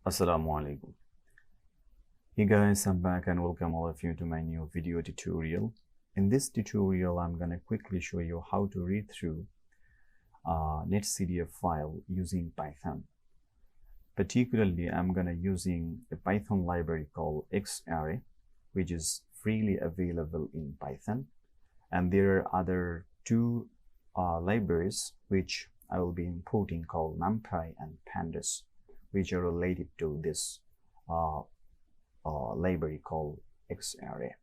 Assalamu alaikum. Hey guys, I'm back and welcome all of you to my new video tutorial. In this tutorial, I'm gonna quickly show you how to read through a NetCDF file using Python. Particularly, I'm gonna using a Python library called Xarray, which is freely available in Python. And there are other two libraries which I will be importing called NumPy and Pandas, which are related to this library called Xarray.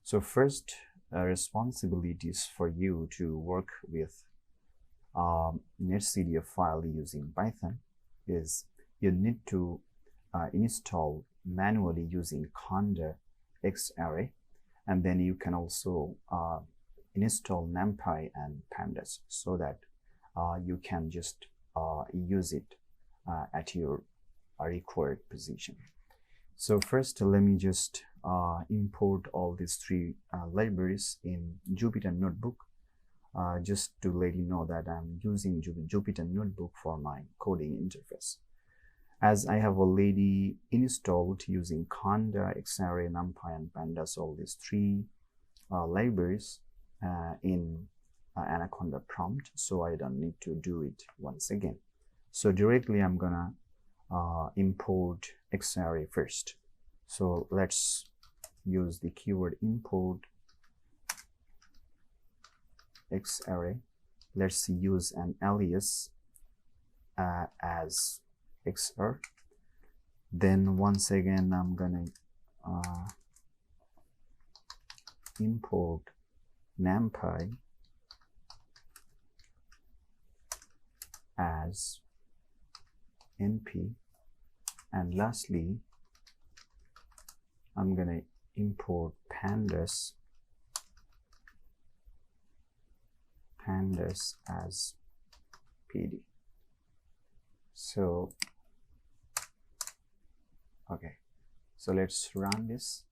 So first, responsibilities for you to work with NetCDF file using Python is you need to install manually using conda Xarray, and then you can also install NumPy and Pandas so that you can just use it at your required position. So first, let me just import all these three libraries in Jupyter Notebook, just to let you know that I'm using Jupyter Notebook for my coding interface. As I have already installed using conda, Xarray, NumPy, and Pandas, all these three libraries in Anaconda prompt, so I don't need to do it once again. So directly I'm gonna import Xarray first. So let's use the keyword import Xarray. Let's use an alias as Xr. Then once again I'm gonna import NumPy as np, and lastly I'm gonna import pandas as pd. So okay, so let's run this.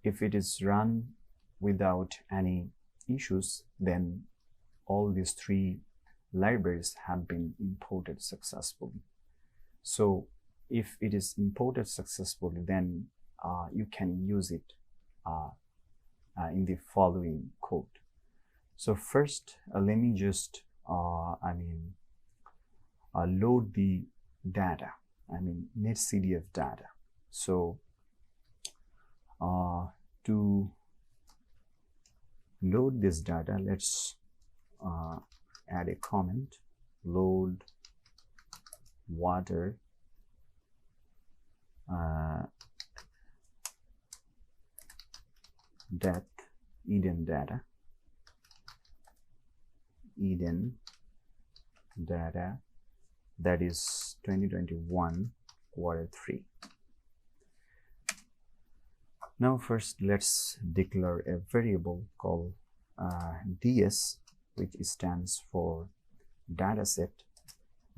If it is run without any issues, then all these three libraries have been imported successfully. So if it is imported successfully, then you can use it in the following code. So first, let me just load the data, NetCDF data. So to load this data, let's add a comment: load water depth Eden data that is 2021 Q3. Now first let's declare a variable called ds, which stands for dataset,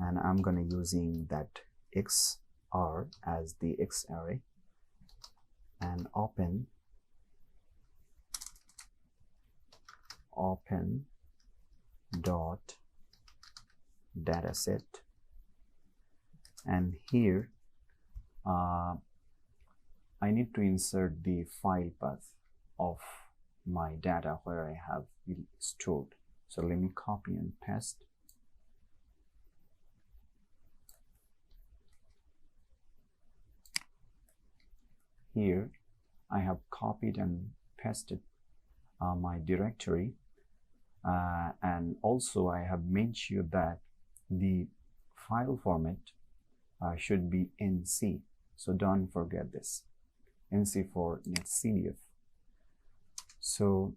and I'm gonna using that xr as the Xarray, and open dot dataset, and here I need to insert the file path of my data where I have it stored. So let me copy and paste. Here I have copied and pasted my directory, and also I have made sure that the file format should be NC. So don't forget this, NC for NetCDF. So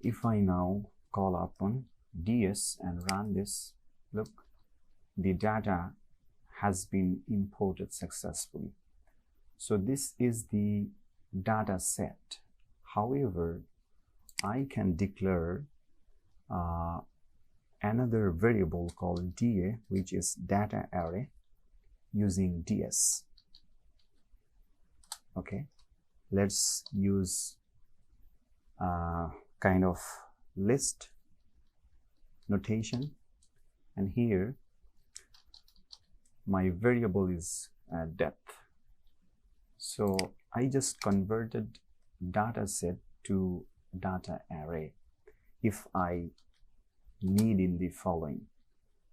if I now call upon ds and run this, look, the data has been imported successfully. So this is the data set. However, I can declare another variable called da, which is data array, using ds. Okay, let's use kind of list notation, and here my variable is depth. So I just converted data set to data array if I need in the following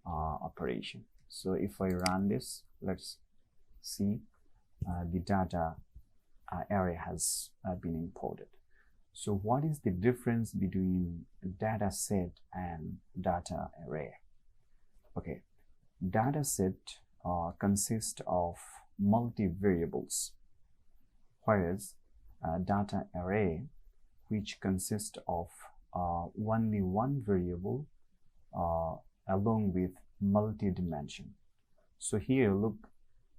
operation. So if I run this, let's see the data array has been imported. So what is the difference between data set and data array? Okay, data set consists of multi-variables, whereas data array, which consists of only one variable along with multi-dimension. So here look,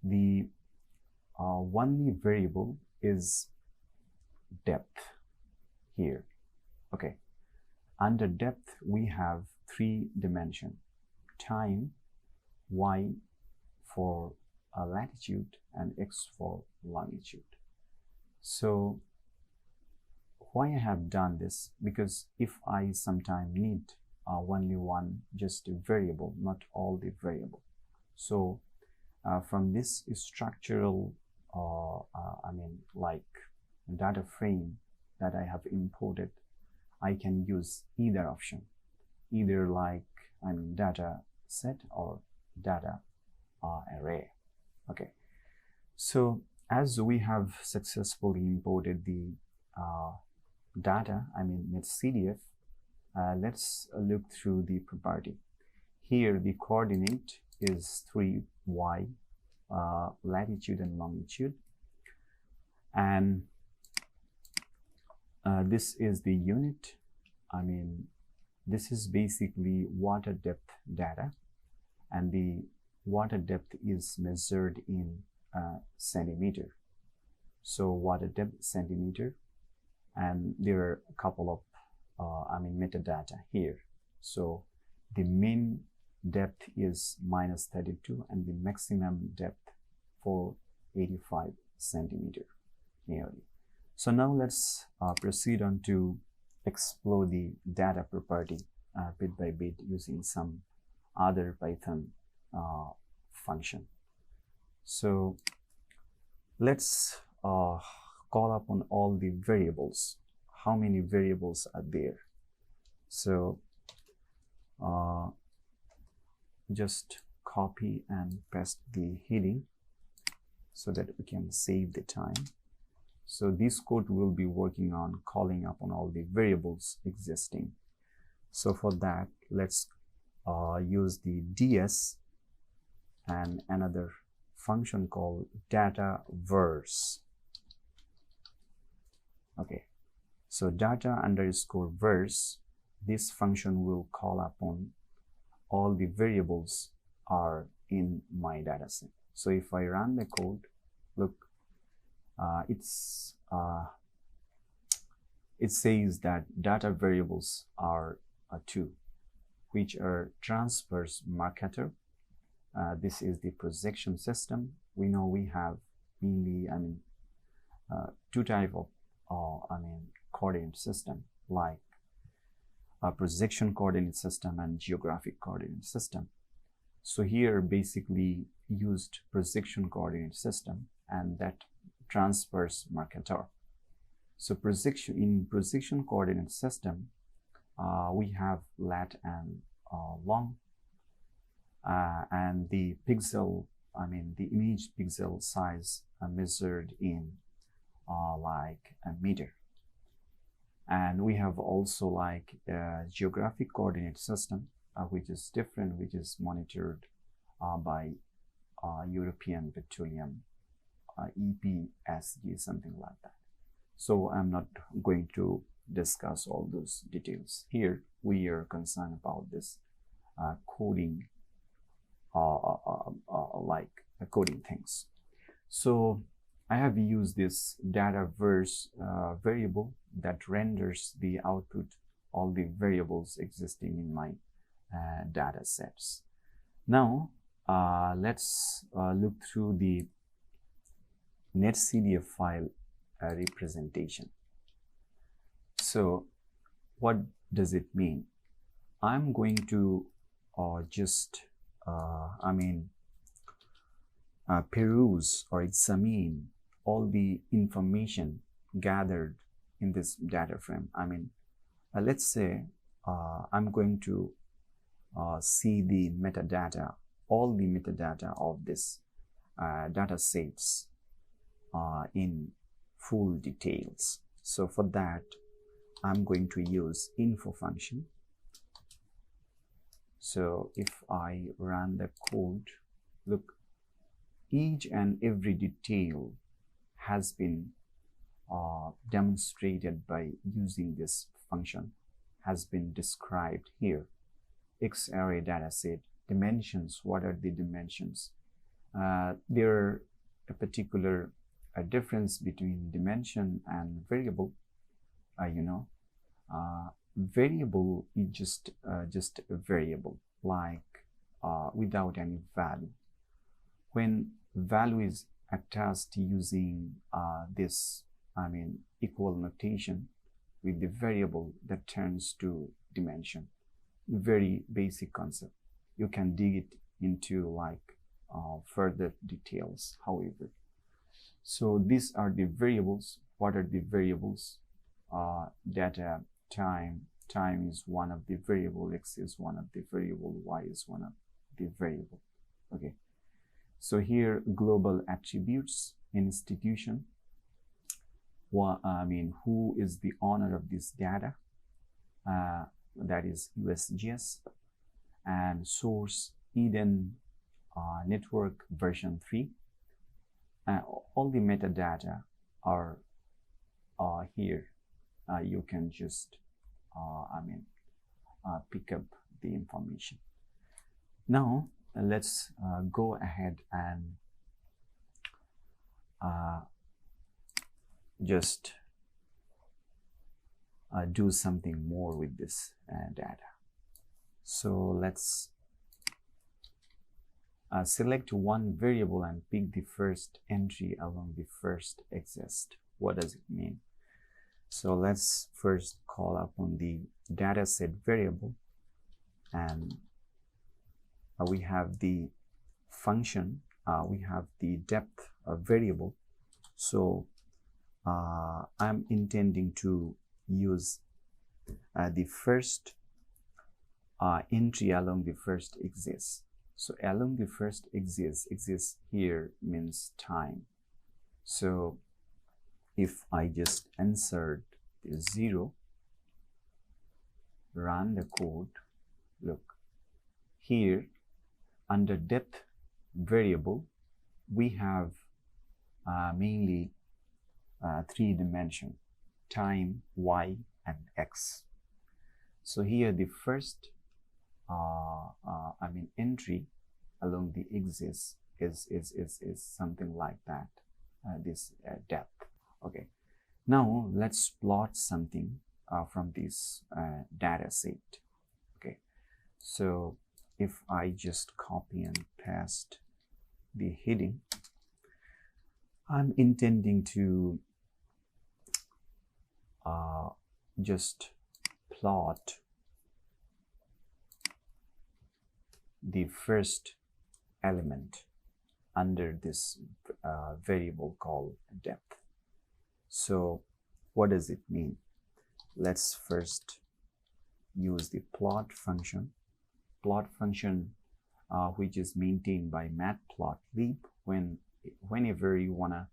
the only variable is depth here. Okay, under depth we have 3 dimension: time, y for latitude, and x for longitude. So why I have done this? Because if I sometime need only one just a variable, not all the variable. So from this structural like data frame that I have imported, I can use either option, either like data set or data array. Okay, so as we have successfully imported the data, NetCDF, let's look through the property. Here the coordinate is 3y, latitude and longitude, and this is the unit. This is basically water depth data, and the water depth is measured in centimeter. So water depth centimeter, and there are a couple of metadata here. So the mean depth is -32 and the maximum depth 485 centimeter nearly. So now let's proceed on to explore the data property bit by bit using some other Python function. So let's call upon all the variables. How many variables are there? So just copy and paste the heading so that we can save the time. So this code will be working on calling upon all the variables existing. So for that, let's use the ds and another function called data vars. Okay, so data underscore vars, this function will call upon all the variables are in my data set. So if I run the code, look, it says that data variables are 2, which are transverse marketer. This is the projection system. We know we have mainly 2 type of coordinate system, like a projection coordinate system and geographic coordinate system. So here basically used projection coordinate system and that transverse marketer. So in projection coordinate system, we have lat and long, and the pixel, the image pixel size measured in like a meter. And we have also like a geographic coordinate system, which is different, which is monitored by European Petroleum, EPSG, something like that. So I'm not going to discuss all those details here. We are concerned about this coding, like coding things. So I have used this data vars variable that renders the output all the variables existing in my data sets. Now let's look through the NetCDF file representation. So what does it mean? I'm going to just peruse or examine all the information gathered in this data frame. I mean, let's say I'm going to see the metadata, all the metadata of this data sets in full details. So for that, I'm going to use info function. So if I run the code, look, each and every detail has been demonstrated by using this function, has been described here. Xarray dataset, dimensions, what are the dimensions? There are a particular difference between dimension and variable. Variable is just a variable, like without any value. When value is attached using this, equal notation with the variable, that turns to dimension. Very basic concept. You can dig it into like further details, however. So these are the variables. What are the variables? Data, time is one of the variable, x is one of the variable, y is one of the variable. Okay, so here global attributes, institution, who is the owner of this data, that is USGS, and source Eden network version 3. All the metadata are here. You can just pick up the information. Now let's go ahead and just do something more with this data. So let's select one variable and pick the first entry along the first axis. What does it mean? So let's first call upon the dataset variable, and we have the function, we have the depth variable. So I'm intending to use the first entry along the first axis. So along the first axis here means time. So if I just insert the 0, run the code, look, here under depth variable, we have mainly 3 dimensions, time, y, and x. So here the first entry along the axis is something like that, this depth. Okay, now let's plot something from this data set. Okay, so if I just copy and paste the heading, I'm intending to just plot the first element under this variable called depth. So what does it mean? Let's first use the plot function. Plot function which is maintained by matplotlib. Whenever you want to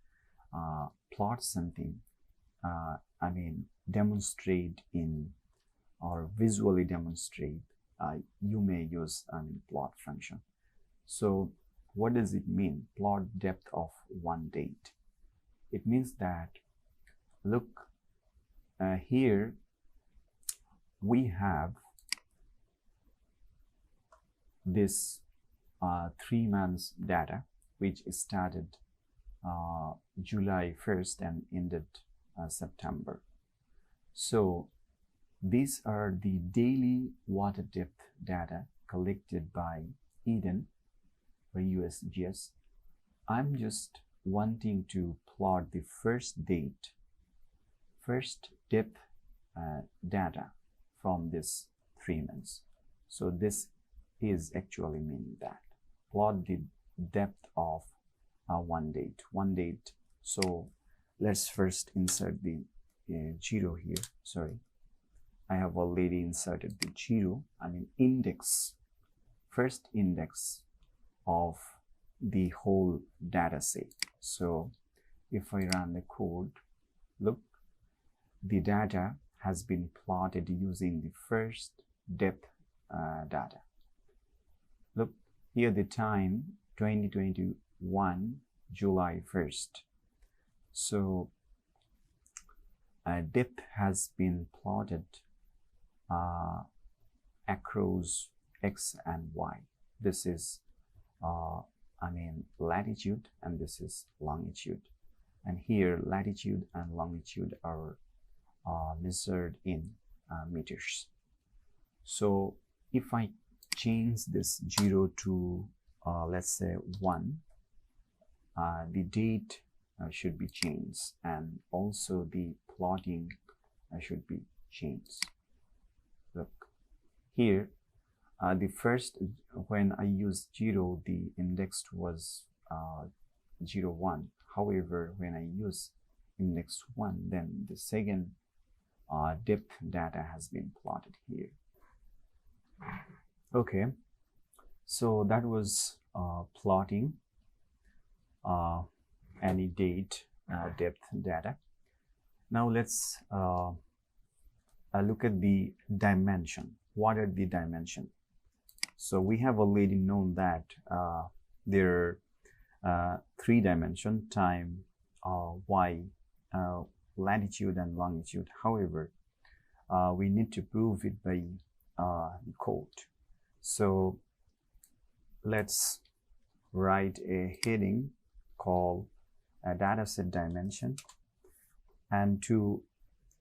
plot something, demonstrate in or visually demonstrate, you may use plot function. So what does it mean? Plot depth of one date. It means that, look, here we have this 3 months data which started July 1st and ended September. So these are the daily water depth data collected by Eden or USGS. I'm just wanting to plot the first depth data from this 3 months. So this is actually meaning that plot the depth of one date. So let's first insert the 0 here. Sorry, I have already inserted the 0, I mean index, first index of the whole data set. So if I run the code, look, the data has been plotted using the first depth data. Look here, the time 2021 July 1st. So depth has been plotted across X and Y. This is I mean latitude, and this is longitude, and here latitude and longitude are measured in meters. So if I change this 0 to let's say 1, the date should be changed, and also the plotting should be changed. Look here, the first, when I used 0, the index was 0, 1. However, when I use index 1, then the second depth data has been plotted here. Okay, so that was plotting any date depth data. Now let's look at the dimension. What are the dimension? So we have already known that there are 3 dimension: time, y, latitude and longitude. However, we need to prove it by code. So let's write a heading called a dataset dimension, and to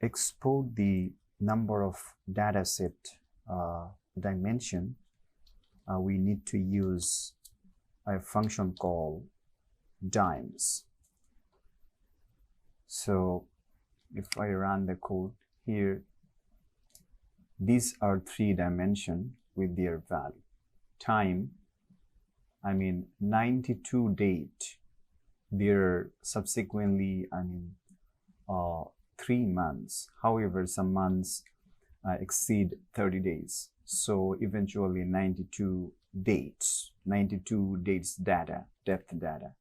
export the number of dataset dimension, we need to use a function called dims. So if I run the code here, these are 3 dimensions with their value. Time, I mean 92 date, there are subsequently, I mean 3 months. However, some months exceed 30 days. So eventually 92 dates data, depth data.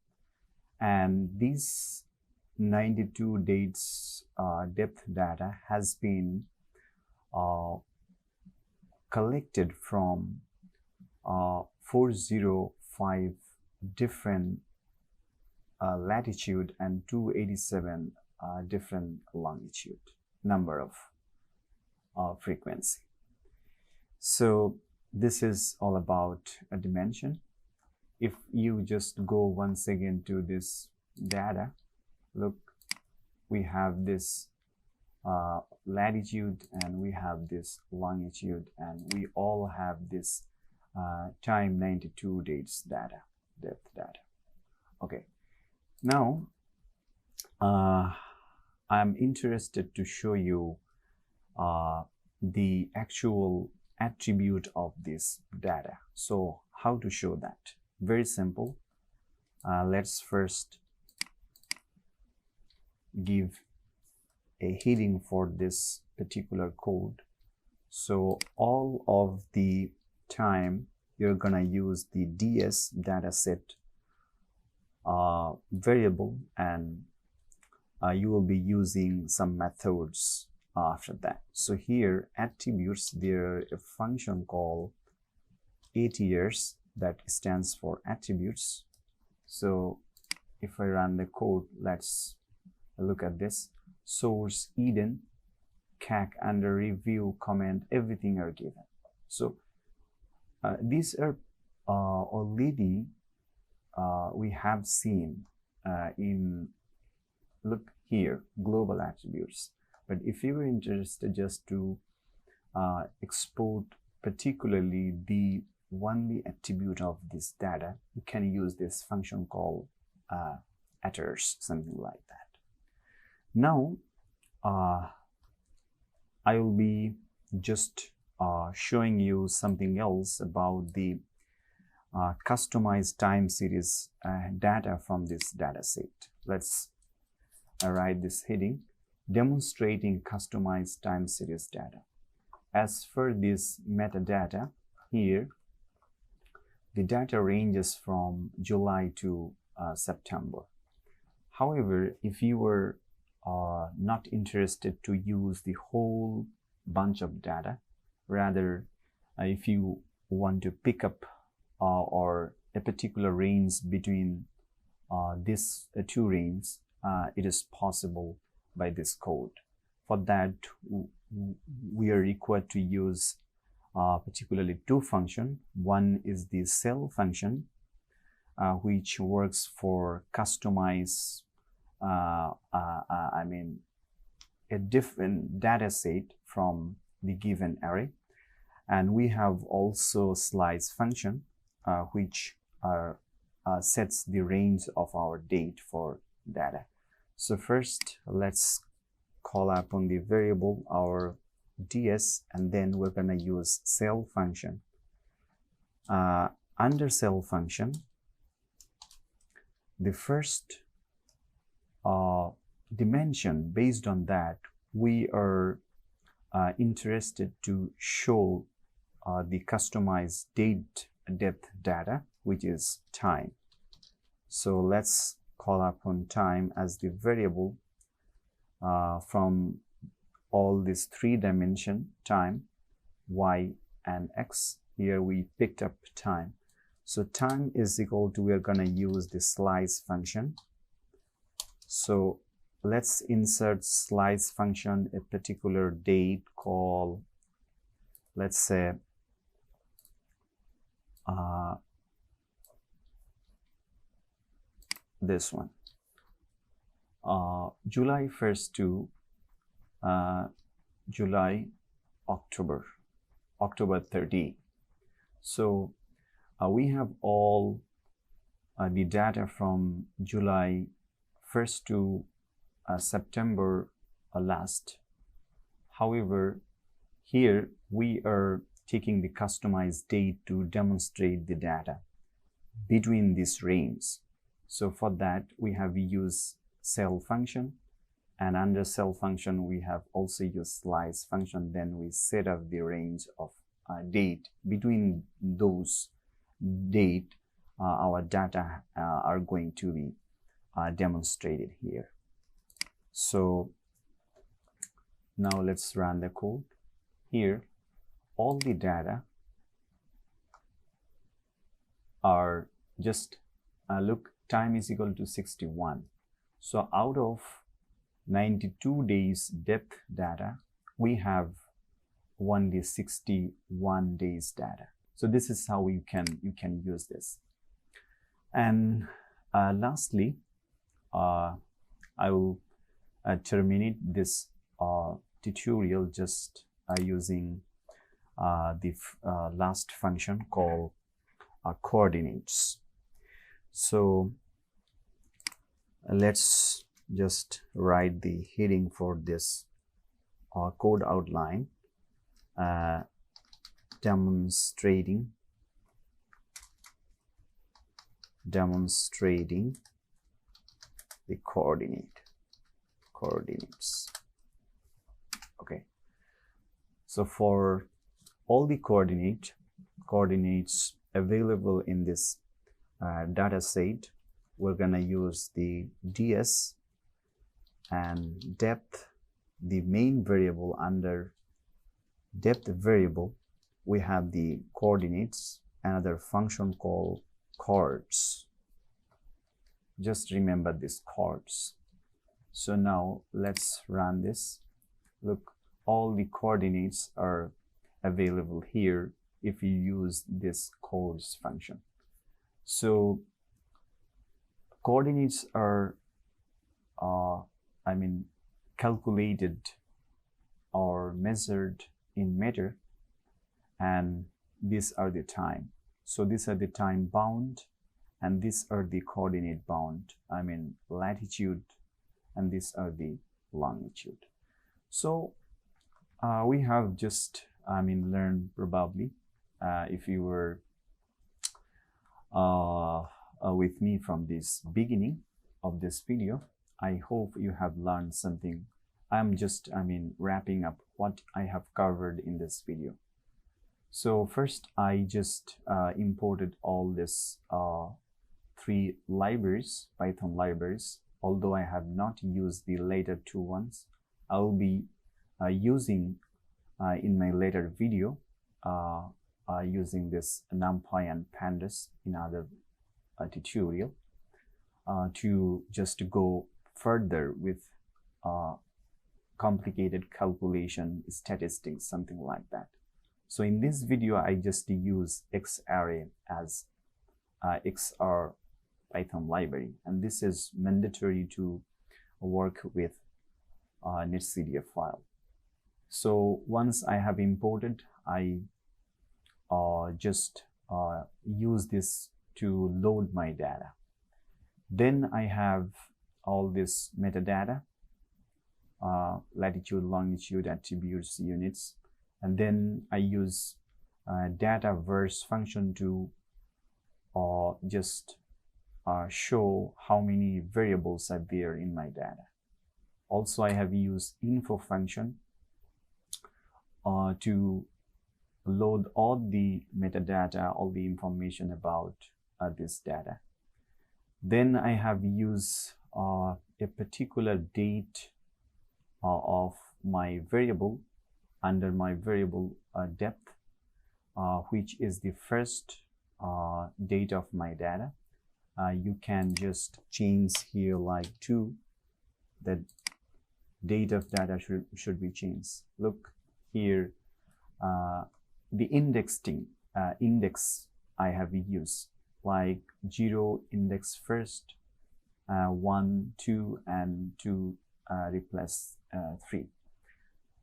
And these 92 dates depth data has been collected from 405 different latitude and 287 different longitude, number of frequency. So this is all about a dimension. If you just go once again to this data, look, we have this latitude and we have this longitude, and we all have this time 92 dates data, depth data. Okay, now I'm interested to show you the actual attribute of this data. So how to show that? Very simple. Let's first give a heading for this particular code. So all of the time you're gonna use the ds dataset variable, and you will be using some methods after that. So here attributes, there a function called ATRs that stands for attributes. So if I run the code, let's look at this. Source, Eden, CAC, under review, comment, everything are given. So these are already we have seen in, look here, global attributes. But if you were interested just to export particularly the only attribute of this data, you can use this function called attrs, something like that. Now I will be just showing you something else about the customize time series data from this data set. Let's write this heading, demonstrating customized time series data. As for this metadata here, the data ranges from July to September. However, if you were not interested to use the whole bunch of data, rather if you want to pick up or a particular range between these two ranges, it is possible by this code. For that, we are required to use particularly two functions. One is the cell function, which works for customize a different data set from the given array, and we have also slice function, which sets the range of our date for data. So first, let's call upon the variable our ds, and then we're going to use cell function. Under cell function, the first dimension, based on that, we are interested to show the customized date depth data, which is time. So let's call upon time as the variable from all these three dimension, time, y, and x. Here we picked up time. So time is equal to, we are going to use the slice function. So let's insert slice function a particular date called, let's say, this one, July 1st to October 30. So we have all the data from July 1st to September last. However, here we are taking the customized date to demonstrate the data between this range. So for that, we have used cell function, and under cell function we have also used slice function. Then we set up the range of date. Between those date, our data are going to be demonstrated here. So now let's run the code. Here all the data are just look, time is equal to 61. So out of 92 days depth data, we have only 61 days data. So this is how you can use this. And lastly, I will terminate this tutorial just using the last function called coordinates. So let's just write the heading for this code outline, demonstrating the coordinates. Okay, so for all the coordinates available in this data set, we're gonna use the ds, and depth, the main variable. Under depth variable we have the coordinates, another function called chords. Just remember this chords. So now let's run this. Look, all the coordinates are available here if you use this chords function. So coordinates are calculated or measured in meter, and these are the time. So these are the time bound, and these are the coordinate bound, latitude, and these are the longitude. So we have just learned, probably if you were with me from this beginning of this video. I hope you have learned something. I'm just wrapping up what I have covered in this video. So first, I just imported all this 3 libraries, Python libraries. Although I have not used the later 2 ones, I will be using in my later video using this NumPy and Pandas in other tutorial to just go further with complicated calculation, statistics, something like that. So in this video, I just use Xarray as XR Python library, and this is mandatory to work with NetCDF file. So once I have imported, I just use this to load my data. Then I have all this metadata, latitude, longitude, attributes, units, and then I use data verse function to just show how many variables are there in my data. Also, I have used info function to load all the metadata, all the information about this data. Then I have used a particular date of my variable under my variable depth, which is the first date of my data. You can just change here like to the date of data should be changed. Look here, the indexing index I have used like 0 index first, 1, 2, and 2 replace 3.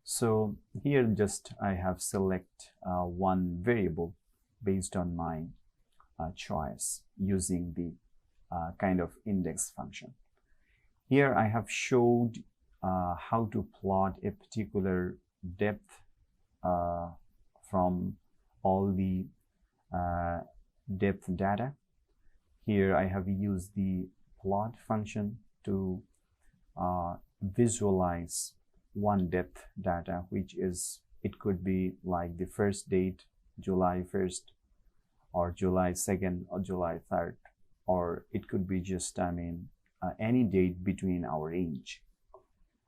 So here just I have select one variable based on my choice using the kind of index function. Here I have showed how to plot a particular depth from all the depth data. Here I have used the plot function to visualize one depth data, which is, it could be like the first date, July 1st, or July 2nd, or July 3rd, or it could be just any date between our range.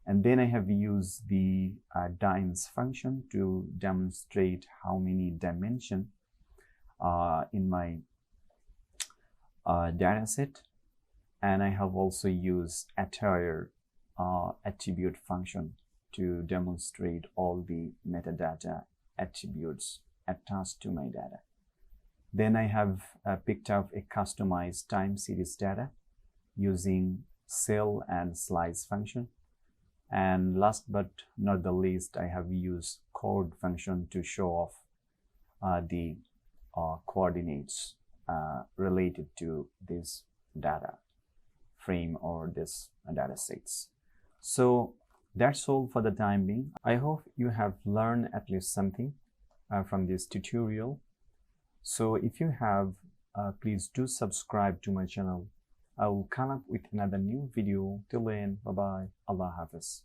And then I have used the dims function to demonstrate how many dimensions in my data set. And I have also used attire attribute function to demonstrate all the metadata attributes attached to my data. Then I have picked up a customized time series data using cell and slice function. And last but not the least, I have used chord function to show off the coordinates related to this data frame or this data sets. So that's all for the time being. I hope you have learned at least something from this tutorial. So if you have, please do subscribe to my channel. I will come up with another new video. Till then, bye bye. Allah Hafiz.